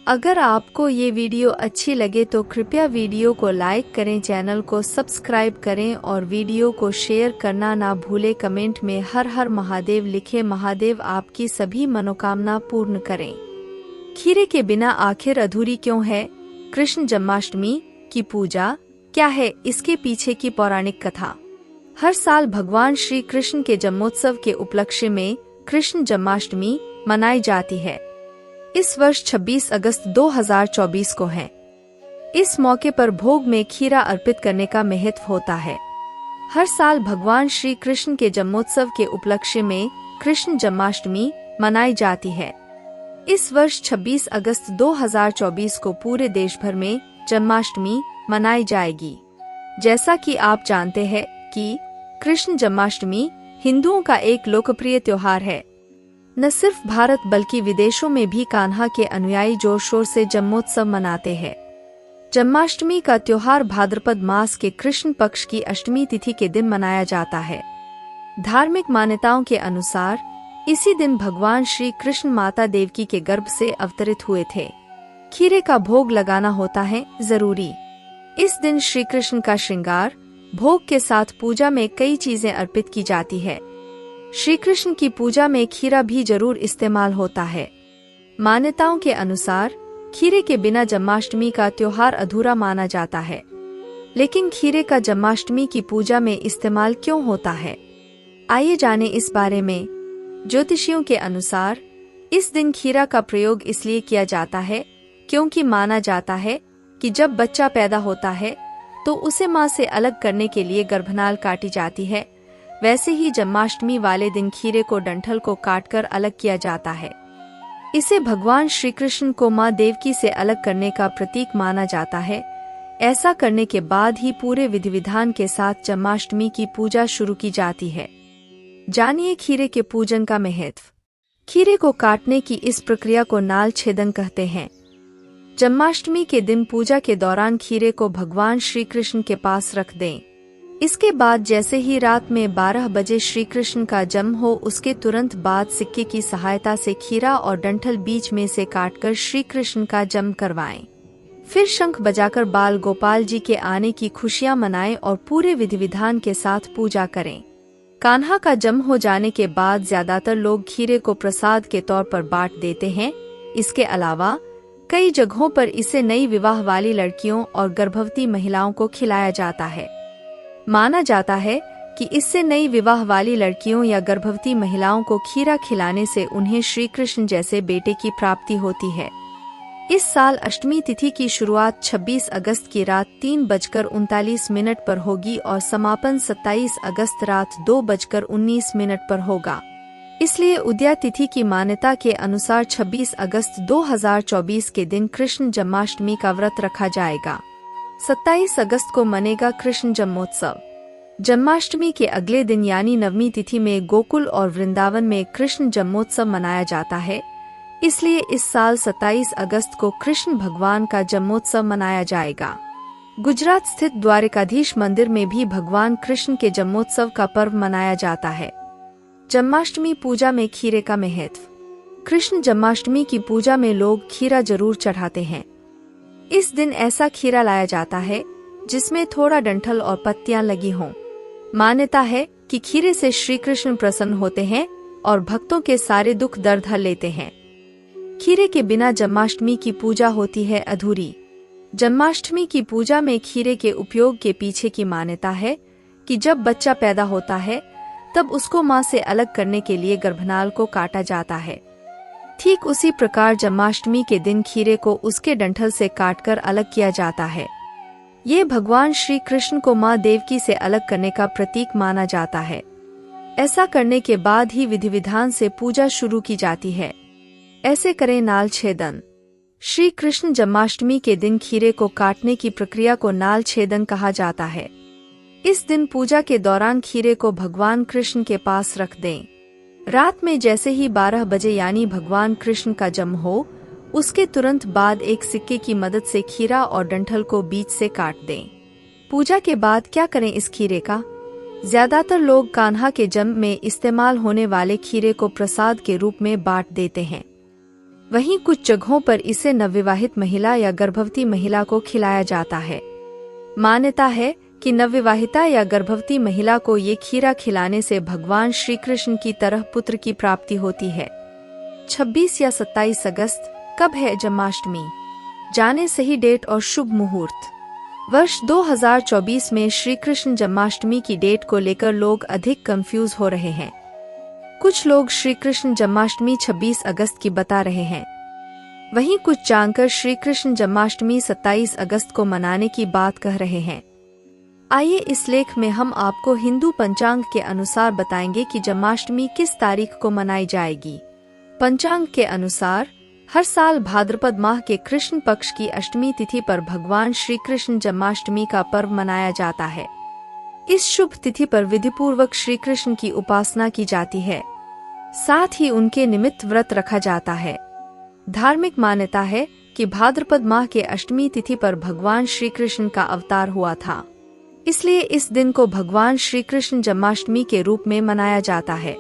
अगर आपको ये वीडियो अच्छी लगे तो कृपया वीडियो को लाइक करें, चैनल को सब्सक्राइब करें और वीडियो को शेयर करना ना भूलें। कमेंट में हर हर महादेव लिखें। महादेव आपकी सभी मनोकामना पूर्ण करें। खीरे के बिना आखिर अधूरी क्यों है कृष्ण जन्माष्टमी की पूजा? क्या है इसके पीछे की पौराणिक कथा? हर साल भगवान श्री कृष्ण के जन्मोत्सव के उपलक्ष्य में कृष्ण जन्माष्टमी मनाई जाती है। इस वर्ष 26 अगस्त 2024 को है। इस मौके पर भोग में खीरा अर्पित करने का महत्व होता है। हर साल भगवान श्री कृष्ण के जन्मोत्सव के उपलक्ष्य में कृष्ण जन्माष्टमी मनाई जाती है। इस वर्ष 26 अगस्त 2024 को पूरे देश भर में जन्माष्टमी मनाई जाएगी। जैसा कि आप जानते हैं कि कृष्ण जन्माष्टमी हिंदुओं का एक लोकप्रिय त्योहार है। न सिर्फ भारत बल्कि विदेशों में भी कान्हा के अनुयायी जोर शोर से जन्मोत्सव मनाते हैं। जन्माष्टमी का त्योहार भाद्रपद मास के कृष्ण पक्ष की अष्टमी तिथि के दिन मनाया जाता है। धार्मिक मान्यताओं के अनुसार इसी दिन भगवान श्री कृष्ण माता देवकी के गर्भ से अवतरित हुए थे। खीरे का भोग लगाना होता है जरूरी। इस दिन श्री कृष्ण का श्रृंगार भोग के साथ पूजा में कई चीजें अर्पित की जाती है। श्री कृष्ण की पूजा में खीरा भी जरूर इस्तेमाल होता है। मान्यताओं के अनुसार खीरे के बिना जन्माष्टमी का त्योहार अधूरा माना जाता है। लेकिन खीरे का जन्माष्टमी की पूजा में इस्तेमाल क्यों होता है, आइए जाने इस बारे में। ज्योतिषियों के अनुसार इस दिन खीरा का प्रयोग इसलिए किया जाता है क्योंकि माना जाता है कि जब बच्चा पैदा होता है तो उसे मां से अलग करने के लिए गर्भनाल काटी जाती है। वैसे ही जन्माष्टमी वाले दिन खीरे को डंठल को काटकर अलग किया जाता है। इसे भगवान श्री कृष्ण को मां देवकी से अलग करने का प्रतीक माना जाता है। ऐसा करने के बाद ही पूरे विधि विधान के साथ जन्माष्टमी की पूजा शुरू की जाती है। जानिए खीरे के पूजन का महत्व। खीरे को काटने की इस प्रक्रिया को नाल छेदन कहते हैं। जन्माष्टमी के दिन पूजा के दौरान खीरे को भगवान श्री कृष्ण के पास रख दें। इसके बाद जैसे ही रात में 12 बजे श्री कृष्ण का जन्म हो, उसके तुरंत बाद सिक्के की सहायता से खीरा और डंठल बीच में से काटकर श्री कृष्ण का जन्म करवाएं। फिर शंख बजाकर बाल गोपाल जी के आने की खुशियां मनाएं और पूरे विधि विधान के साथ पूजा करें। कान्हा का जन्म हो जाने के बाद ज्यादातर लोग खीरे को प्रसाद के तौर पर बांट देते हैं। इसके अलावा कई जगहों पर इसे नई विवाह वाली लड़कियों और गर्भवती महिलाओं को खिलाया जाता है। माना जाता है कि इससे नई विवाह वाली लड़कियों या गर्भवती महिलाओं को खीरा खिलाने से उन्हें श्री कृष्ण जैसे बेटे की प्राप्ति होती है। इस साल अष्टमी तिथि की शुरुआत 26 अगस्त की रात 3:39 पर होगी और समापन 27 अगस्त रात 2:19 पर होगा। इसलिए उदया तिथि की मान्यता के अनुसार 26 अगस्त 2024 के दिन कृष्ण जन्माष्टमी का व्रत रखा जाएगा। 27 अगस्त को मनेगा कृष्ण जन्मोत्सव। जन्माष्टमी के अगले दिन यानी नवमी तिथि में गोकुल और वृंदावन में कृष्ण जन्मोत्सव मनाया जाता है। इसलिए इस साल 27 अगस्त को कृष्ण भगवान का जन्मोत्सव मनाया जाएगा। गुजरात स्थित द्वारिकाधीश मंदिर में भी भगवान कृष्ण के जन्मोत्सव का पर्व मनाया जाता है। जन्माष्टमी पूजा में खीरे का महत्व। कृष्ण जन्माष्टमी की पूजा में लोग खीरा जरूर चढ़ाते हैं। इस दिन ऐसा खीरा लाया जाता है जिसमें थोड़ा डंठल और पत्तियां लगी हों। मान्यता है कि खीरे से श्री कृष्ण प्रसन्न होते हैं और भक्तों के सारे दुख दर्द हल लेते हैं। खीरे के बिना जन्माष्टमी की पूजा होती है अधूरी। जन्माष्टमी की पूजा में खीरे के उपयोग के पीछे की मान्यता है कि जब बच्चा पैदा होता है तब उसको मां से अलग करने के लिए गर्भनाल को काटा जाता है। ठीक उसी प्रकार जन्माष्टमी के दिन खीरे को उसके डंठल से काटकर अलग किया जाता है। ये भगवान श्री कृष्ण को मां देवकी से अलग करने का प्रतीक माना जाता है। ऐसा करने के बाद ही विधि विधान से पूजा शुरू की जाती है। ऐसे करें नाल छेदन। श्री कृष्ण जन्माष्टमी के दिन खीरे को काटने की प्रक्रिया को नाल छेदन कहा जाता है। इस दिन पूजा के दौरान खीरे को भगवान कृष्ण के पास रख दें। रात में जैसे ही 12 बजे यानी भगवान कृष्ण का जन्म हो, उसके तुरंत बाद एक सिक्के की मदद से खीरा और डंठल को बीच से काट दें। पूजा के बाद क्या करें इस खीरे का? ज्यादातर लोग कान्हा के जन्म में इस्तेमाल होने वाले खीरे को प्रसाद के रूप में बांट देते हैं। वहीं कुछ जगहों पर इसे नवविवाहित महिला या गर्भवती महिला को खिलाया जाता है। मान्यता है कि नवविवाहिता या गर्भवती महिला को ये खीरा खिलाने से भगवान श्री कृष्ण की तरह पुत्र की प्राप्ति होती है। 26 या 27 अगस्त कब है जन्माष्टमी? जाने सही डेट और शुभ मुहूर्त। वर्ष 2024 में श्री कृष्ण जन्माष्टमी की डेट को लेकर लोग अधिक कंफ्यूज हो रहे हैं। कुछ लोग श्री कृष्ण जन्माष्टमी 26 अगस्त की बता रहे हैं, वहीं कुछ जानकर श्री कृष्ण जन्माष्टमी 27 अगस्त को मनाने की बात कह रहे हैं। आइए इस लेख में हम आपको हिंदू पंचांग के अनुसार बताएंगे कि जन्माष्टमी किस तारीख को मनाई जाएगी। पंचांग के अनुसार हर साल भाद्रपद माह के कृष्ण पक्ष की अष्टमी तिथि पर भगवान श्री कृष्ण जन्माष्टमी का पर्व मनाया जाता है। इस शुभ तिथि पर विधिपूर्वक श्री कृष्ण की उपासना की जाती है, साथ ही उनके निमित्त व्रत रखा जाता है। धार्मिक मान्यता है कि भाद्रपद माह के अष्टमी तिथि पर भगवान श्री कृष्ण का अवतार हुआ था, इसलिए इस दिन को भगवान श्री कृष्ण जन्माष्टमी के रूप में मनाया जाता है।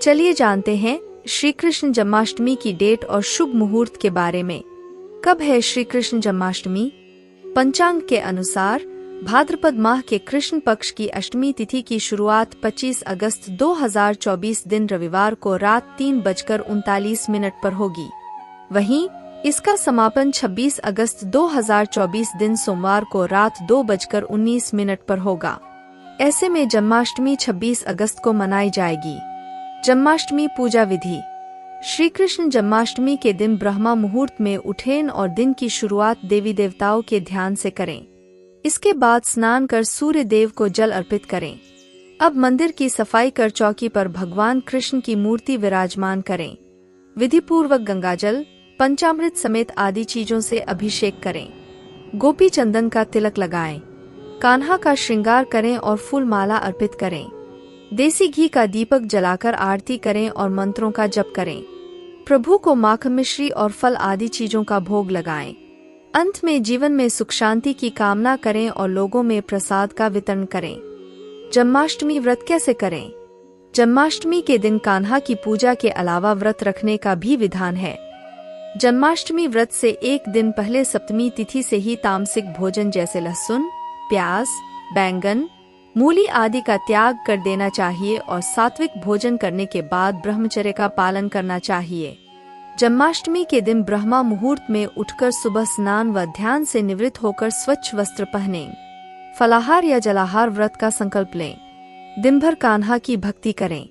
चलिए जानते हैं श्री कृष्ण जन्माष्टमी की डेट और शुभ मुहूर्त के बारे में। कब है श्री कृष्ण जन्माष्टमी? पंचांग के अनुसार भाद्रपद माह के कृष्ण पक्ष की अष्टमी तिथि की शुरुआत 25 अगस्त 2024 दिन रविवार को रात 3:39 पर होगी। वहीं इसका समापन 26 अगस्त 2024 दिन सोमवार को रात 2:19 पर होगा। ऐसे में जन्माष्टमी 26 अगस्त को मनाई जाएगी। जन्माष्टमी पूजा विधि। श्री कृष्ण जन्माष्टमी के दिन ब्रह्मा मुहूर्त में उठें और दिन की शुरुआत देवी देवताओं के ध्यान से करें। इसके बाद स्नान कर सूर्य देव को जल अर्पित करें। अब मंदिर की सफाई कर चौकी पर भगवान कृष्ण की मूर्ति विराजमान करें। विधि पूर्वक गंगाजल, पंचामृत समेत आदि चीजों से अभिषेक करें। गोपी चंदन का तिलक लगाएं। कान्हा का श्रृंगार करें और फूल माला अर्पित करें। देसी घी का दीपक जलाकर आरती करें और मंत्रों का जप करें। प्रभु को माखन, मिश्री और फल आदि चीजों का भोग लगाएं। अंत में जीवन में सुख शांति की कामना करें और लोगों में प्रसाद का वितरण करें। जन्माष्टमी व्रत कैसे करें? जन्माष्टमी के दिन कान्हा की पूजा के अलावा व्रत रखने का भी विधान है। जन्माष्टमी व्रत से एक दिन पहले सप्तमी तिथि से ही तामसिक भोजन जैसे लहसुन, प्याज, बैंगन, मूली आदि का त्याग कर देना चाहिए और सात्विक भोजन करने के बाद ब्रह्मचर्य का पालन करना चाहिए। जन्माष्टमी के दिन ब्रह्मा मुहूर्त में उठकर सुबह स्नान व ध्यान से निवृत्त होकर स्वच्छ वस्त्र पहनें। फलाहार या जलाहार व्रत का संकल्प लें। दिन भर कान्हा की भक्ति करें।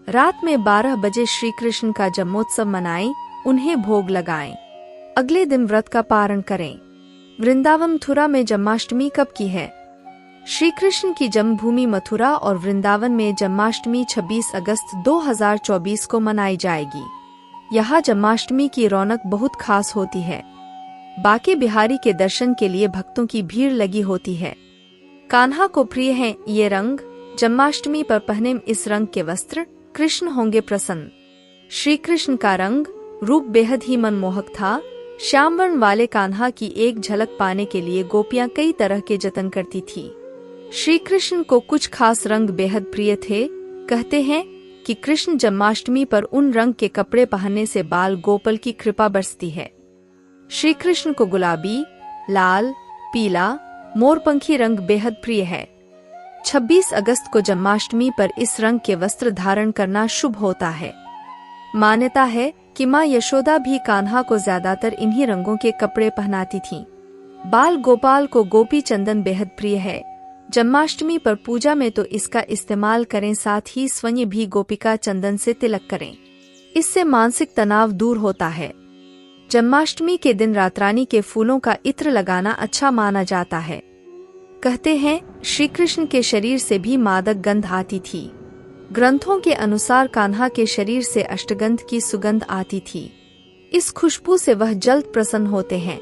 रात में 12 बजे श्री कृष्ण का जन्मोत्सव मनाएं, उन्हें भोग लगाएं। अगले दिन व्रत का पारण करें। वृंदावन मथुरा में जन्माष्टमी कब की है? श्री कृष्ण की जन्मभूमि मथुरा और वृंदावन में जन्माष्टमी 26 अगस्त 2024 को मनाई जाएगी। यहाँ जन्माष्टमी की रौनक बहुत खास होती है। बाके बिहारी के दर्शन के लिए भक्तों की भीड़ लगी होती है। कान्हा को प्रिय हैं ये रंग, जन्माष्टमी पर पहने इस रंग के वस्त्र कृष्ण होंगे प्रसन्न। श्री कृष्ण का रंग रूप बेहद ही मनमोहक था। श्याम वर्ण वाले कान्हा की एक झलक पाने के लिए गोपियां कई तरह के जतन करती थी। श्री कृष्ण को कुछ खास रंग बेहद प्रिय थे। कहते हैं कि कृष्ण जन्माष्टमी पर उन रंग के कपड़े पहनने से बाल गोपाल की कृपा बरसती है। श्री कृष्ण को गुलाबी, लाल, पीला, मोरपंखी रंग बेहद प्रिय है। 26 अगस्त को जन्माष्टमी पर इस रंग के वस्त्र धारण करना शुभ होता है। मान्यता है कि माँ यशोदा भी कान्हा को ज्यादातर इन्हीं रंगों के कपड़े पहनाती थीं। बाल गोपाल को गोपी चंदन बेहद प्रिय है। जन्माष्टमी पर पूजा में तो इसका इस्तेमाल करें, साथ ही स्वयं भी गोपिका चंदन से तिलक करें। इससे मानसिक तनाव दूर होता है। जन्माष्टमी के दिन रातरानी के फूलों का इत्र लगाना अच्छा माना जाता है। कहते हैं श्री कृष्ण के शरीर से भी मादक गंध आती थी। ग्रंथों के अनुसार कान्हा के शरीर से अष्टगंध की सुगंध आती थी। इस खुशबू से वह जल्द प्रसन्न होते हैं।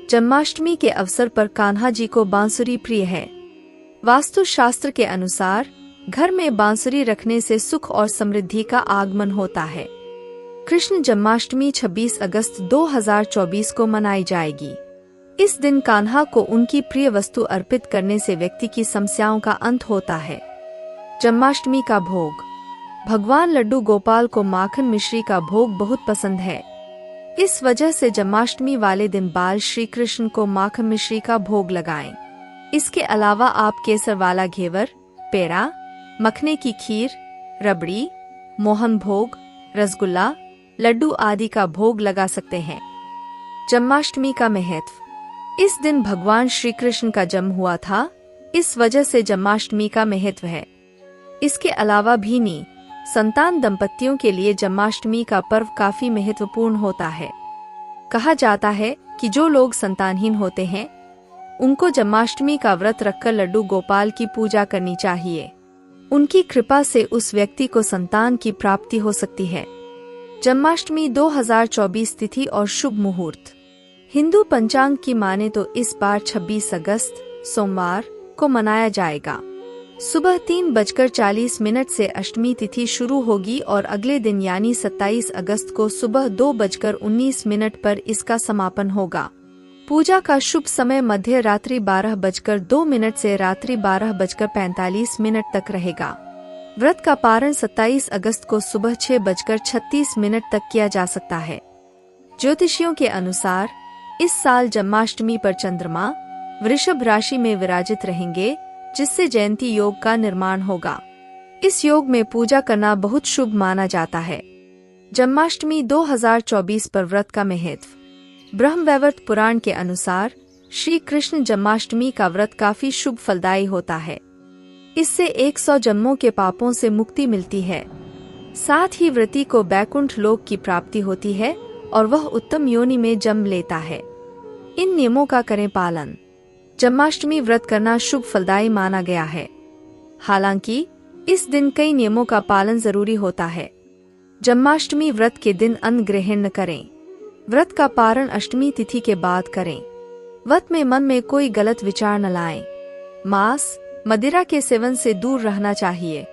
जन्माष्टमी के अवसर पर कान्हा जी को बांसुरी प्रिय है। वास्तु शास्त्र के अनुसार घर में बांसुरी रखने से सुख और समृद्धि का आगमन होता है। कृष्ण जन्माष्टमी 26 अगस्त 2024 को मनाई जाएगी। इस दिन कान्हा को उनकी प्रिय वस्तु अर्पित करने से व्यक्ति की समस्याओं का अंत होता है। जन्माष्टमी का भोग। भगवान लड्डू गोपाल को माखन मिश्री का भोग बहुत पसंद है। इस वजह से जन्माष्टमी वाले दिन बाल श्री कृष्ण को माखन मिश्री का भोग लगाएं। इसके अलावा आप केसर वाला घेवर, पेड़ा, मखने की खीर, रबड़ी, मोहन भोग, रसगुल्ला, लड्डू आदि का भोग लगा सकते हैं। जन्माष्टमी का महत्व। इस दिन भगवान श्री कृष्ण का जन्म हुआ था, इस वजह से जन्माष्टमी का महत्व है। इसके अलावा भी संतान दंपतियों के लिए जन्माष्टमी का पर्व काफी महत्वपूर्ण होता है। कहा जाता है कि जो लोग संतानहीन होते हैं उनको जन्माष्टमी का व्रत रखकर लड्डू गोपाल की पूजा करनी चाहिए। उनकी कृपा से उस व्यक्ति को संतान की प्राप्ति हो सकती है। जन्माष्टमी 2024 तिथि और शुभ मुहूर्त। हिंदू पंचांग की माने तो इस बार 26 अगस्त सोमवार को मनाया जाएगा। सुबह 3:40 से अष्टमी तिथि शुरू होगी और अगले दिन यानी 27 अगस्त को सुबह 2:19 पर इसका समापन होगा। पूजा का शुभ समय मध्य रात्रि 12:02 से रात्रि 12:45 तक रहेगा। व्रत का पारण 27 अगस्त को सुबह 6:36 तक किया जा सकता है। ज्योतिषियों के अनुसार इस साल जन्माष्टमी पर चंद्रमा वृषभ राशि में विराजित रहेंगे, जिससे जयंती योग का निर्माण होगा। इस योग में पूजा करना बहुत शुभ माना जाता है। जन्माष्टमी 2024 पर व्रत का महत्व। ब्रह्मवैवर्त पुराण के अनुसार श्री कृष्ण जन्माष्टमी का व्रत काफी शुभ फलदायी होता है। इससे 100 जन्मों के पापों से मुक्ति मिलती है। साथ ही व्रती को बैकुंठ लोक की प्राप्ति होती है और वह उत्तम योनि में जन्म लेता है। इन नियमों का करें पालन। जन्माष्टमी व्रत करना शुभ फलदायी माना गया है। हालांकि इस दिन कई नियमों का पालन जरूरी होता है। जन्माष्टमी व्रत के दिन अन्न ग्रहण न करें। व्रत का पारण अष्टमी तिथि के बाद करें। व्रत में मन में कोई गलत विचार न लाएं। मांस, मदिरा के सेवन से दूर रहना चाहिए।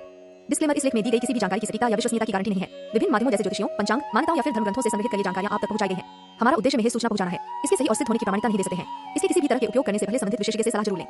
डिस्क्लेमर, इस लेख में दी गई किसी भी जानकारी की सटीकता या विश्वसनीयता की गारंटी नहीं है। विभिन्न माध्यमों जैसे ज्योतिषियों, पंचांग, मान्यताओं या फिर धर्म ग्रंथों से संग्रहित कई गई जानकारियां आप तक पहुंचाई गई हैं। हमारा उद्देश्य महज सूचना पहुंचाना है। इसके सही और सिद्ध होने की प्रामाणिकता नहीं दे सकते हैं। इसके किसी भी तरह के उपयोग करने से पहले संबंधित विशेषज्ञ से सलाह जरूर लें।